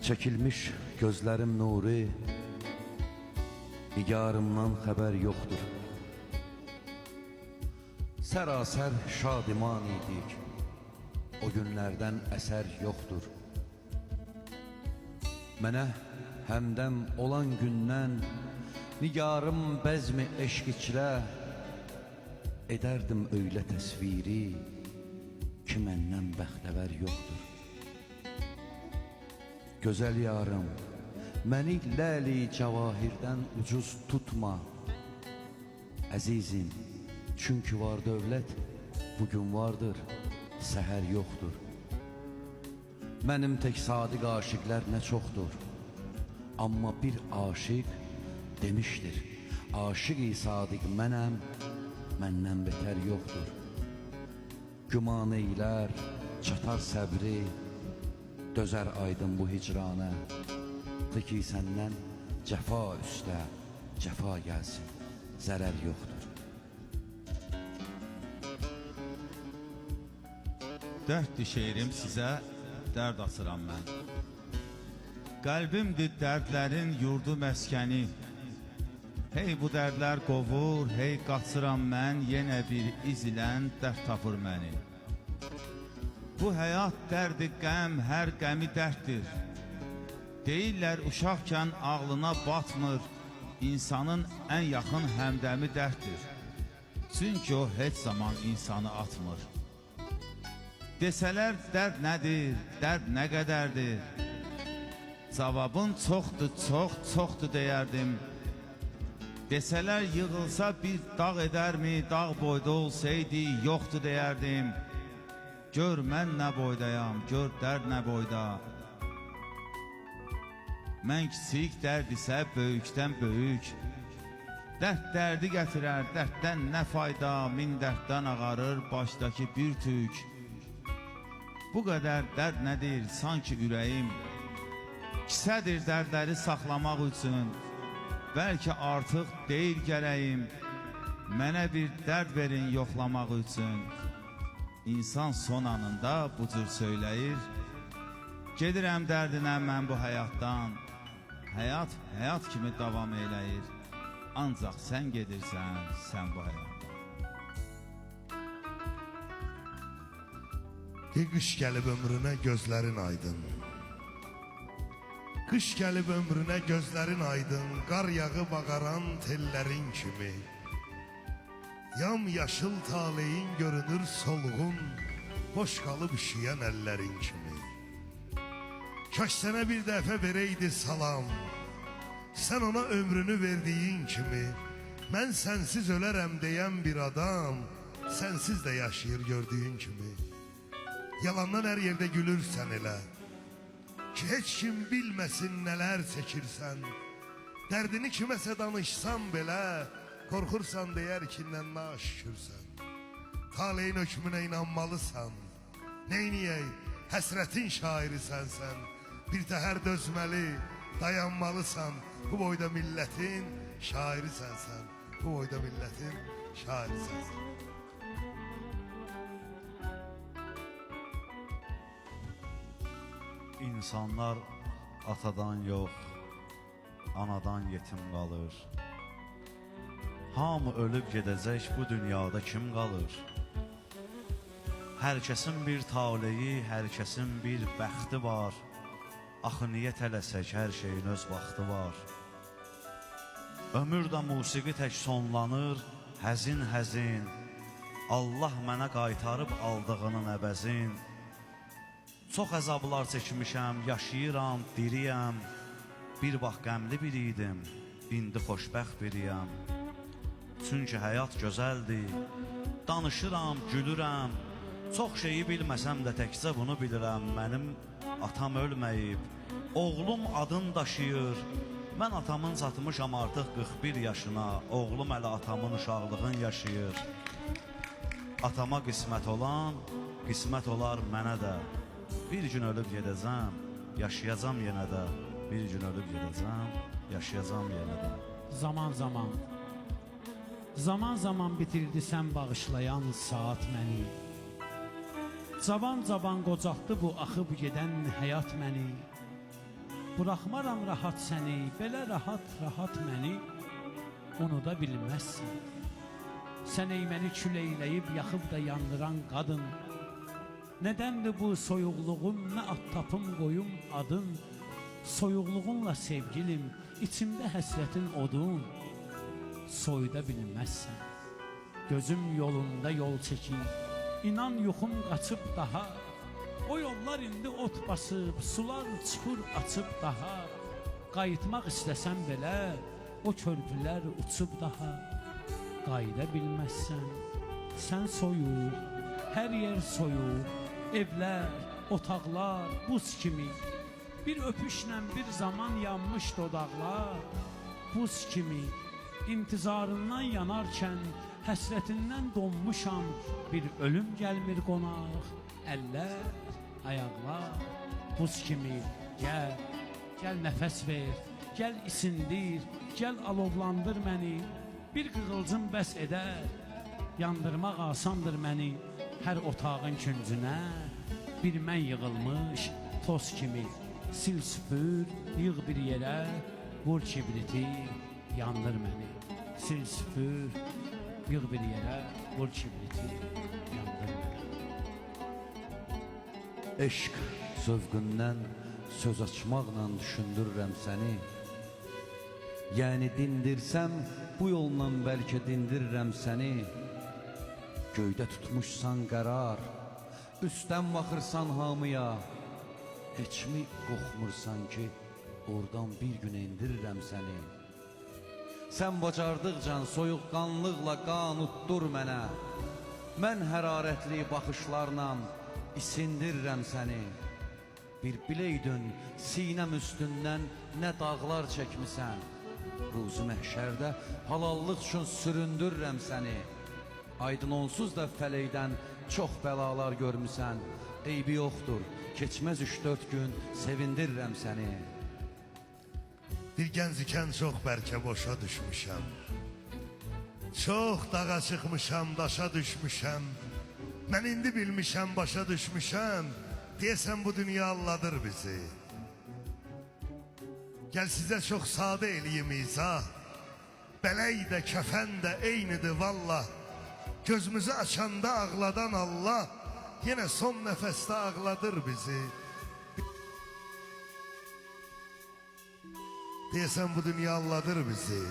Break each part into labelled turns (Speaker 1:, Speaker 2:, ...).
Speaker 1: Çəkilmiş gözlərim nuri, nigarımdan xəbər yoxdur. Sərasər şadiman idik, o günlərdən əsər yoxdur. Mənə həmdəm olan gündən, nigarım bəzmi eşq içrə, edərdim öylə təsviri ki, məndən bəxtəvər yoxdur. Gözəl yarım, məni ləli cavahirdən ucuz tutma. Əzizim, çünki var dövlət, bugün vardır, səhər yoxdur. Mənim tək sadiq aşiqlər nə çoxdur, amma bir aşiq demişdir, aşiq-i sadiq mənəm, məndən betər yoxdur. Güman eylər, çatar səbri, dözər aydın bu hicranə, de ki səndən cəfa üstə cəfa gəlsin, zərər yoxdur.
Speaker 2: Dərddir şeirim sizə, dərd açıram mən. Qəlbimdir dərdlərin yurdu məskəni. Hey bu dərdlər qovur, hey qaçıram mən, yenə bir iz ilən dərd tapır məni. Bu həyat dərdi qəm, hər qəmi dərddir. Deyirlər uşaqkən ağlına batmır, insanın ən yaxın həmdəmi dərddir. Çünki o heç zaman insanı atmır. Desələr dərd nədir, dərd nə qədərdir? Cavabın çoxdur, çoxdur deyərdim. Desələr yığılsa bir dağ edərmi, dağ boyda olsaydı yoxdur deyərdim. Gör mən nə boydayam, gör dərd nə boyda. Mən kiçik dərd isə böyükdən böyük. Dərd dərdi gətirər, dərddən nə fayda, min dərddən ağarır başdakı bir tük. Bu qədər dərd nədir, sanki ürəyim kisədir dərdləri saxlamaq üçün. Bəlkə artıq deyil gərəyim, mənə bir dərd verin yoxlamaq üçün. İnsan son anında bu cür söyləyir, gedirəm dərdinə mən bu həyatdan. Həyat, həyat kimi davam eləyir, ancaq sən gedirsən, sən bu həyatdan.
Speaker 3: Qış gəlib ömrünə gözlərin aydın. Qış gəlib ömrünə gözlərin aydın, qar yağı bağaran tellərin kimi. Yam yaşıl taleyin görünür solğun, boş qalıb üşüyən əllərin kimi. Kaş sənə bir dəfə verəydi salam, sən ona ömrünü verdiyin kimi. Mən sənsiz ölərəm deyən bir adam, sənsiz də yaşayır gördüyün kimi. Yalandan hər yerdə gülürsən elə, ki heç kim bilməsin nələr çəkirsən. Dərdini kiməsə danışsan belə, qorxursan deyər ki, nə şükürsən. Taleyin hökmünə inanmalısan, neyniyək, həsrətin şairisən sən. Bir təhər dözməli, dayanmalısan, bu boyda millətin şairisən sən. Bu boyda millətin şairisən sən.
Speaker 4: İnsanlar atadan yox, anadan yetim qalır. Hamı ölüb gedəcək, bu dünyada kim qalır? Hər kəsin bir taleyi, hər kəsin bir bəxti var. Axı niyə tələsək, hər şeyin öz vaxtı var. Ömür də musiqi tək sonlanır, həzin həzin. Allah mənə qaytarıb aldığının əvəzin. Çox əzablar çəkmişəm, yaşayıram, diriyəm. Bir vaxt qəmli biriydim, indi xoşbəxt biriyəm. Çünki həyat gözəldir, danışıram, gülürəm. Çox şeyi bilməsəm də təkcə bunu bilirəm. Mənim atam ölməyib, oğlum adın daşıyır. Mən atamın çatmışam artıq 41 yaşına, oğlum hələ atamın uşaqlığın yaşayır. Atama qismət olan, qismət olar mənə də. Bir gün ölüb gedəcəm, yaşayacam yenə də. Bir gün ölüb gedəcəm, yaşayacam yenə də.
Speaker 5: Zaman bitirdi sən bağışlayan saat məni. Cavan qocaltdı bu axıb gedən həyat məni. Buraxmaram rahat səni, belə rahat məni unuda bilməzsən. Sən ey məni küleyləyib, yaxıb da yandıran qadın. Nədəndir bu soyuqluğum, nə at tapım qoyum adın. Soyuqluğunla sevgilim, içimdə həsrətin odun. Soyuda bilməzsən. Gözüm yolunda yol çəkir, İnan yuxum qaçıb daha. O yollar indi ot basıb, sular çuxur açıb daha. Qayıtmaq istəsəm belə, o körpülər uçub daha. Qayıda bilməzsən, sən soyuq, hər yer soyuq. Evlər, otaqlar buz kimi. Bir öpüşlə bir zaman yanmış dodaqlar. Buz kimi, intizarından yanarkən həsrətindən donmuşam. Bir ölüm gəlmir qonaq, əllər, ayaqlar. Buz kimi, gəl nəfəs ver, gəl isindir, gəl alovlandır məni. Bir qığılcım bəs edər, yandırmaq asandır məni. Hər otağın küncünə bir mən yığılmış toz kimi. Sil süpür, yığ bir yerə, vur kibriti, yandır məni. Sil süpür, yığ bir yerə, vur kibriti, yandır məni.
Speaker 1: Eşq zövqündən söz açmaqla düşündürürəm səni. Yəni dindirsəm, bu yolla bəlkə dindirirəm səni. Göydə tutmuşsan qərar, üstdən baxırsan hamıya. Heç mi qorxmursan ki, oradan bir gün endirirəm səni. Sən bacardıqca soyuqqanlıqla qan utdur mənə. Mən hərarətli baxışlarla isindirirəm səni. Bir bileydin sinəm üstündən nə dağlar çəkmisən. Ruzu məhşərdə halallıq üçün süründürürəm səni. Aydın onsuz da fələkdən çox bəlalar görmüsən. Eybi yoxdur, keçməz 3-4 gün sevindirirəm səni.
Speaker 3: Bir gənc ikən çox bəlkə boşa düşmüşəm. Çox dağa çıxmışam, daşa düşmüşəm. Mən indi bilmişəm, başa düşmüşəm. Deyəsən bu dünya alladır bizi. Gəl sizə çox sadə eləyim izah. Bələk də, kəfən də eynidir vallah. Gözümüzü açanda ağladan Allah yenə son nəfəsdə ağladır bizi. Deyəsən bu dünya alladır bizi.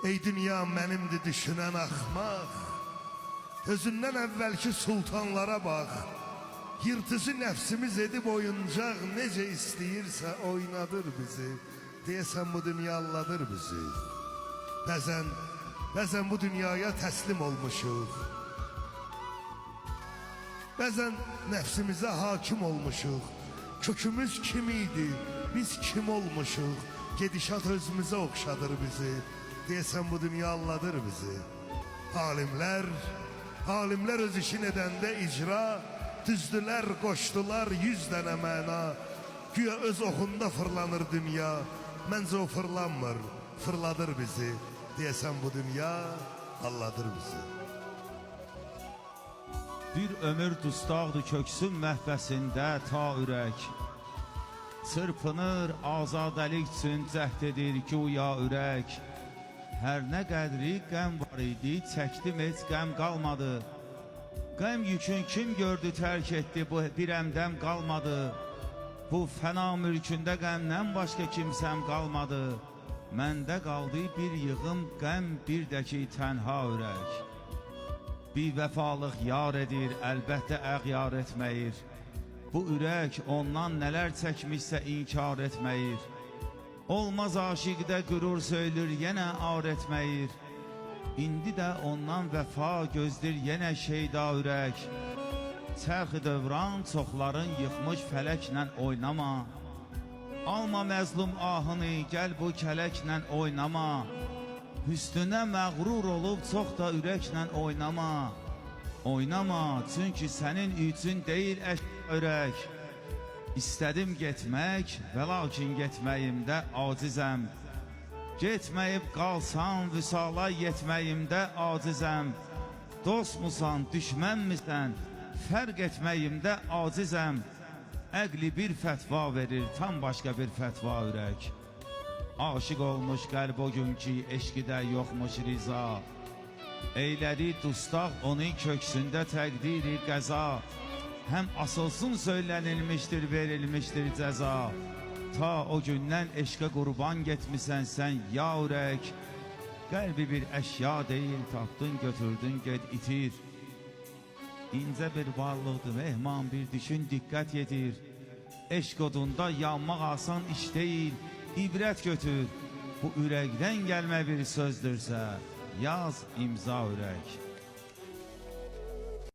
Speaker 3: Ey dünya mənimdir düşünən axmaq. Özündən əvvəlki sultanlara bax. Yırtıcı nəfsimiz edib oyuncaq, necə istəyirsə oynadır bizi. Deyəsən bu dünya alladır bizi. Bəzən bu dünyaya təslim olmuşuq. Bəzən nəfsimizə hakim olmuşuq. Kökümüz kim idi, biz kim olmuşuq. Gedişat özümüzə oxşadır bizi. Deyəsən bu dünya alladır bizi. Alimlər öz işin edəndə icra, düzdülər, qoşdular 100 dənə məna. Güya öz oxunda fırlanır dünya, məncə o fırlanmır, fırladır bizi. Deyəsən bu dünya alladır bizi.
Speaker 2: Bir ömür dustaqdır köksün məhbəsində ta ürək. Çırpınır azadəlik üçün cəhd edir güya ürək. Hər nə qədri qəm var idi, çəkdim heç qəm qalmadı. Qəm yükün kim gördü tərk etdi, bu bir əmdəm qalmadı. Bu fəna mülkündə qəmdən başqa kimsəm qalmadı. Məndə qaldı bir yığım qəm, bir də ki tənha ürək. Bir vəfalıq yar edir, əlbəttə əğyar etməyir. Bu ürək ondan nələr çəkmişsə inkar etməyir. Olmaz aşiqdə qürur söylür, yenə ar etməyir. İndi də ondan vəfa gözdir, yenə şeyda ürək. Çərxi dövran çoxların yıxmış fələklə oynama. Alma məzlum ahını, gəl bu kələklə oynama. Hüsnünə məğrur olub çox da ürəklə oynama. Oynama, çünki sənin üçün deyil ürək. İstədim getmək, və lakin getməyimdə acizəm. Getməyib qalsam, vüsala yetməyimdə acizəm. Dost musan, düşmən misən, fərq etməyimdə acizəm. Əqli bir fətva verir, tam başqa bir fətva ürək. Aşıq olmuş qəlb o gün ki, eşqidə yoxmuş riza. Eylədi dustaq onun köksündə təqdiri qəza. Həm asılsın söylənilmişdir, verilmişdir cəza. Ta o gündən eşqə qurban getmisən sən ya ürək. Qəlbi bir əşya deyil, tapdın götürdün get itir. İncə bir varlıqdır, mehman bir düşün, diqqət yedir. Eşq odunda yanmaq asan iş deyil, ibrət götür. Bu ürəkdən gəlmə bir sözdürsə, yaz imza ürək.